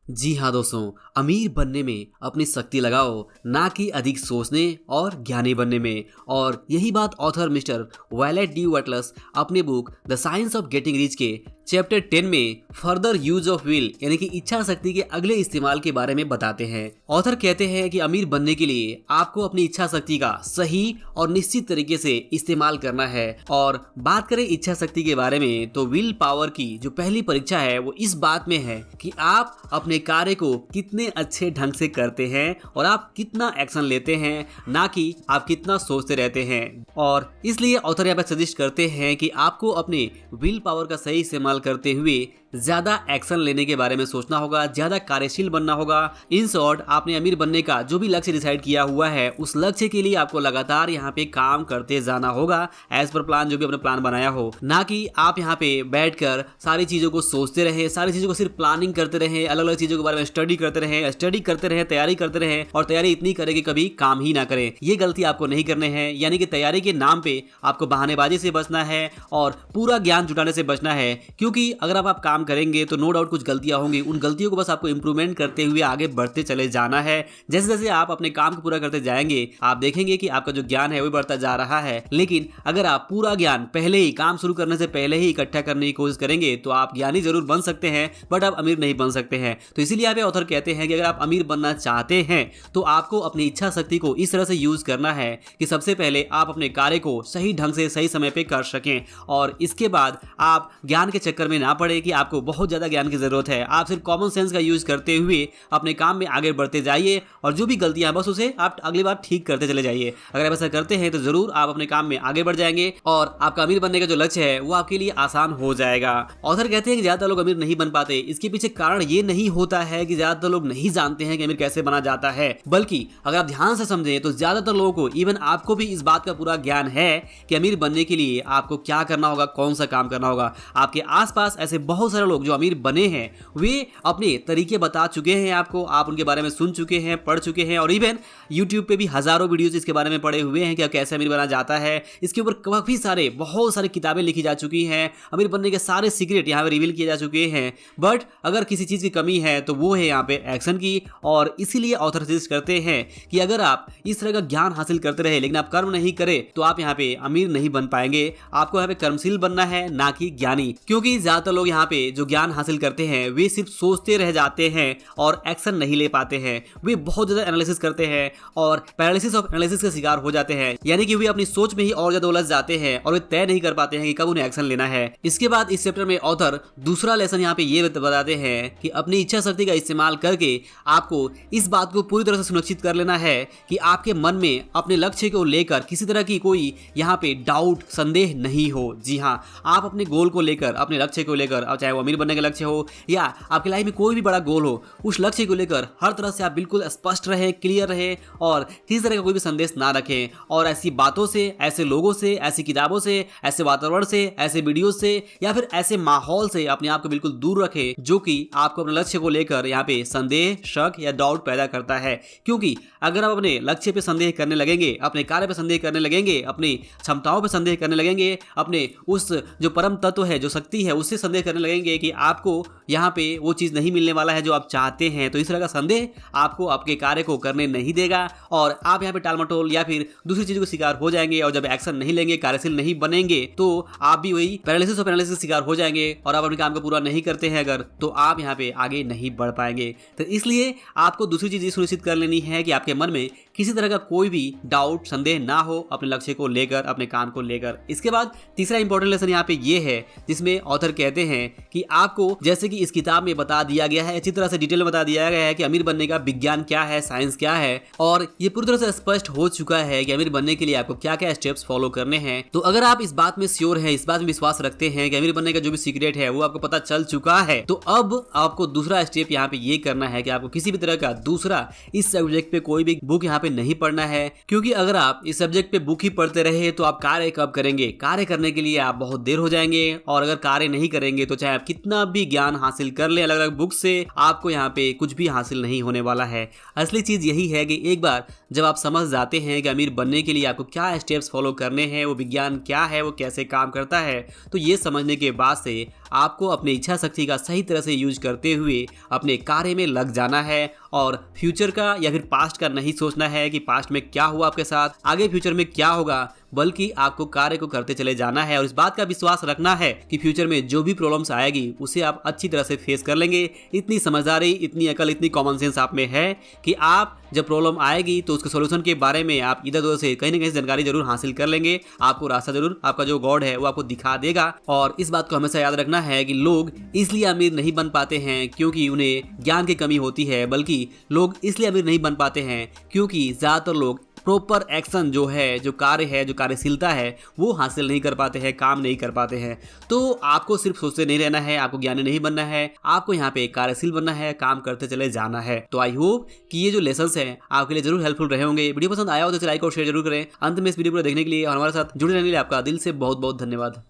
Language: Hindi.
जी हाँ दोस्तों, अमीर बनने में अपनी शक्ति लगाओ, ना कि अधिक सोचने और ज्ञानी बनने में। और यही बात ऑथर मिस्टर वायलेट डी वटलस अपनी book the science of getting rich के चैप्टर 10 में फर्दर यूज ऑफ विल यानी कि इच्छा शक्ति के अगले इस्तेमाल के बारे में बताते हैं। ऑथर कहते हैं कि अमीर बनने के लिए आपको अपनी इच्छा शक्ति का सही और निश्चित तरीके से इस्तेमाल करना है। और बात करें इच्छा शक्ति के बारे में तो विल पावर की जो पहली परीक्षा है वो इस बात में है कि आप अपने कार्य को कितने अच्छे ढंग से करते हैं और आप कितना एक्शन लेते हैं, ना कि आप कितना सोचते रहते हैं। और इसलिए ऑथर यहाँ पे सजेस्ट करते हैं कि आपको अपने विल पावर का सही इस्तेमाल करते हुए ज्यादा एक्शन लेने के बारे में सोचना होगा, ज्यादा कार्यशील बनना होगा। इन शॉर्ट, आपने अमीर बनने का जो भी लक्ष्य डिसाइड किया हुआ है उस लक्ष्य के लिए आपको लगातार यहाँ पे काम करते जाना होगा एज पर प्लान, जो भी अपने प्लान बनाया हो। ना कि आप यहाँ पे बैठकर सारी चीजों को सोचते रहे, सारी चीजों को सिर्फ प्लानिंग करते रहे, अलग अलग चीजों के बारे में स्टडी करते रहे, तैयारी करते रहे और तैयारी इतनी करे कि कभी काम ही ना करें। ये गलती आपको नहीं करने हैं। यानी कि तैयारी के नाम पे आपको बहानेबाजी से बचना है और पूरा ज्ञान जुटाने से बचना है। क्योंकि अगर आप काम करेंगे तो नो डाउट कुछ गलतियां होंगी, उन गलतियों को बस आपको इंप्रूवमेंट करते हुए आगे बढ़ते चले जाना है। जैसे जैसे आप अपने काम को पूरा करते जाएंगे आप देखेंगे कि आपका जो ज्ञान है वो बढ़ता जा रहा है। लेकिन अगर आप पूरा ज्ञान पहले ही, काम शुरू करने से पहले ही इकट्ठा करने की कोशिश करेंगे तो आप ज्ञानी जरूर बन सकते हैं बट आप अमीर नहीं बन सकते हैं। तो इसीलिए यहाँ पे ऑथर कहते हैं कि अगर आप अमीर बनना चाहते हैं तो आपको अपनी इच्छा शक्ति को इस तरह से यूज करना है कि सबसे पहले आप अपने कार्य को सही ढंग से सही समय पे कर सकें और इसके बाद आप ज्ञान के चक्कर में ना पड़े कि आपको बहुत ज्यादा ज्ञान की जरूरत है। आप सिर्फ कॉमन सेंस का यूज करते हुए अपने काम में आगे बढ़ते जाइए और जो भी गलतियां बस उसे आप अगली बार ठीक करते चले जाइए। अगर आप ऐसा करते हैं तो जरूर आप अपने काम में आगे बढ़ जाएंगे और आपका अमीर बनने का जो लक्ष्य है वो आपके लिए आसान हो जाएगा। ऑथर कहते हैं कि ज्यादातर लोग अमीर नहीं बन पाते। इसके पीछे कारण ये नहीं होता है कि ज्यादातर लोग नहीं जानते हैं कि अमीर कैसे बना जाता है, बल्कि अगर आप ध्यान से समझें तो ज्यादातर लोगों को, इवन आपको भी इस बात का पूरा ज्ञान है कि अमीर बनने के लिए आपको क्या करना होगा, कौन सा काम करना होगा। आपके आसपास ऐसे बहुत सारे लोग जो अमीर बने हैं वे अपने तरीके बता चुके हैं आपको, आप उनके बारे में सुन चुके हैं, पढ़ चुके हैं और इवन यूट्यूब पे भी हजारों वीडियोस इसके बारे में पड़े हुए हैं कि कैसे अमीर बना जाता है। इसके ऊपर काफी सारे, बहुत सारी किताबें लिखी जा चुकी हैं, अमीर बनने के सारे सीक्रेट यहाँ पे रिवील किए जा चुके हैं। बट अगर किसी चीज की कमी है तो वो है यहाँ पे एक्शन की। और इसीलिए ऑथर सजेस्ट करते हैं कि अगर आप इस तरह का ज्ञान हासिल करते रहे लेकिन आप कर्म नहीं करें तो आप यहाँ पे अमीर नहीं बन पाएंगे। आपको यहाँ पे कर्मशील बनना है, ना कि ज्ञानी। क्योंकि ज्यादातर लोग यहाँ पे जो ज्ञान हासिल करते हैं वे सिर्फ सोचते रह जाते हैं और एक्शन नहीं ले पाते हैं। वे बहुत ज्यादा एनालिसिस करते हैं और पैरालिसिस ऑफ एनालिसिस का शिकार हो जाते हैं। यानी कि वे अपनी सोच में ही और ज्यादा उलझ जाते हैं और वे तय नहीं कर पाते हैं कि कब उन्हें एक्शन लेना है। इसके बाद इस चैप्टर में ऑथर दूसरा लेसन यहाँ पे ये बताते हैं कि अपनी इच्छा शक्ति का इस्तेमाल करके आपको इस बात को पूरी तरह से सुनिश्चित कर लेना है कि आपके मन में अपने लक्ष्य को लेकर किसी तरह की कोई यहाँ पे डाउट, संदेह नहीं हो। जी हाँ, आप अपने गोल को लेकर, अपने लक्ष्य को लेकर, चाहे वो अमीर बनने का लक्ष्य हो या आपकी लाइफ में कोई भी बड़ा गोल हो, उस लक्ष्य को लेकर हर तरह से आप बिल्कुल स्पष्ट रहे, क्लियर रहे और किसी तरह का कोई भी संदेश ना रखें। और ऐसी बातों से, ऐसे लोगों से, ऐसी किताबों से, ऐसे वातावरण से, ऐसे वीडियो से या फिर ऐसे माहौल से अपने आप को बिल्कुल दूर रखें जो कि आपको अपने लक्ष्य को लेकर यहाँ पे संदेह, शक या डाउट पैदा करता है। क्योंकि अगर आप अपने लक्ष्य पे संदेह करने लगेंगे, अपने कार्य पे संदेह करने लगेंगे, अपनी क्षमताओं पे संदेह करने लगेंगे, अपने उस जो परम तत्व है, जो शक्ति है, उससे संदेह करने लगेंगे कि आपको यहाँ पे वो चीज नहीं मिलने वाला है जो आप चाहते हैं, तो इस तरह का संदेह आपको आपके कार्य को करने नहीं देगा और आप यहाँ पे टालमटोल या फिर दूसरी चीजों का शिकार हो जाएंगे। और जब एक्शन नहीं लेंगे, कार्यशील नहीं बनेंगे तो आप भी वही पैरालिसिस ऑफ एनालिसिस का शिकार हो जाएंगे और आप अपने काम को पूरा नहीं करते हैं अगर, तो आप यहाँ पे आगे नहीं बढ़ पाएंगे। तो इसलिए आपको दूसरी चीज ये सुनिश्चित कर लेनी है कि आपके मन में किसी तरह का कोई भी डाउट, संदेह ना हो अपने लक्ष्य को लेकर, अपने काम को लेकर। इसके बाद तीसरा इंपॉर्टेंट लेसन यहाँ पे ये है जिसमें ऑथर कहते हैं कि आपको, जैसे कि इस किताब में बता दिया गया है, अच्छी तरह से डिटेल में बता दिया गया है कि अमीर बनने का विज्ञान क्या है, साइंस क्या है और ये पूरी तरह से स्पष्ट हो चुका है कि अमीर बनने के लिए आपको क्या क्या स्टेप्स फॉलो करने हैं। तो अगर आप इस बात में श्योर हैं, इस बात में विश्वास रखते हैं कि अमीर बनने का जो भी सीक्रेट है वो आपको पता चल चुका है, तो अब आपको दूसरा स्टेप यहाँ पे ये करना है कि आपको किसी भी तरह का दूसरा इस सब्जेक्ट पे कोई भी बुक यहाँ पे नहीं पढ़ना है। क्योंकि अगर आप इस सब्जेक्ट पे बुक ही पढ़ते रहे तो आप कार्य कब करेंगे? कार्य करने के लिए आप बहुत देर हो जाएंगे और अगर कार्य नहीं करेंगे तो चाहे आप कितना भी ज्ञान हासिल कर लें अलग अलग बुक से, आपको यहाँ पे कुछ भी हासिल नहीं होने वाला है। असली चीज यही है कि एक बार जब आप समझ जाते हैं कि अमीर बनने के लिए आपको क्या स्टेप्स फॉलो करने हैं, वो विज्ञान क्या है, वो कैसे काम करता है, तो ये समझने के बाद से आपको अपनी इच्छा शक्ति का सही तरह से यूज करते हुए अपने कार्य में लग जाना है और फ्यूचर का या फिर पास्ट का नहीं सोचना है कि पास्ट में क्या हुआ आपके साथ, आगे फ्यूचर में क्या होगा, बल्कि आपको कार्य को करते चले जाना है और इस बात का विश्वास रखना है कि फ्यूचर में जो भी प्रॉब्लम्स आएगी उसे आप अच्छी तरह से फेस कर लेंगे। इतनी समझदारी, इतनी अकल, इतनी कॉमन सेंस आप में है कि आप जब प्रॉब्लम आएगी तो उसके सॉल्यूशन के बारे में आप इधर उधर से कहीं ना कहीं जानकारी जरूर हासिल कर लेंगे। आपको रास्ता जरूर आपका जो गॉड है वो आपको दिखा देगा। और इस बात को हमेशा याद रखना है कि लोग इसलिए अमीर नहीं बन पाते हैं क्योंकि उन्हें ज्ञान की कमी होती है, बल्कि लोग इसलिए अमीर नहीं बन पाते हैं क्योंकि ज्यादातर लोग प्रॉपर एक्शन जो है, जो कार्य है, जो कार्यशीलता है वो हासिल नहीं कर पाते हैं, काम नहीं कर पाते हैं। तो आपको सिर्फ सोचते नहीं रहना है, आपको ज्ञानी नहीं बनना है, आपको यहाँ पे कार्यशील बनना है, काम करते चले जाना है। तो आई होप कि ये जो लेसन्स हैं आपके लिए जरूर हेल्पफुल रहे होंगे। वीडियो पसंद आया हो तो लाइक और शेयर जरूर करें। अंत में इस वीडियो को देखने के लिए और हमारे साथ जुड़े रहने के लिए आपका दिल से बहुत बहुत धन्यवाद।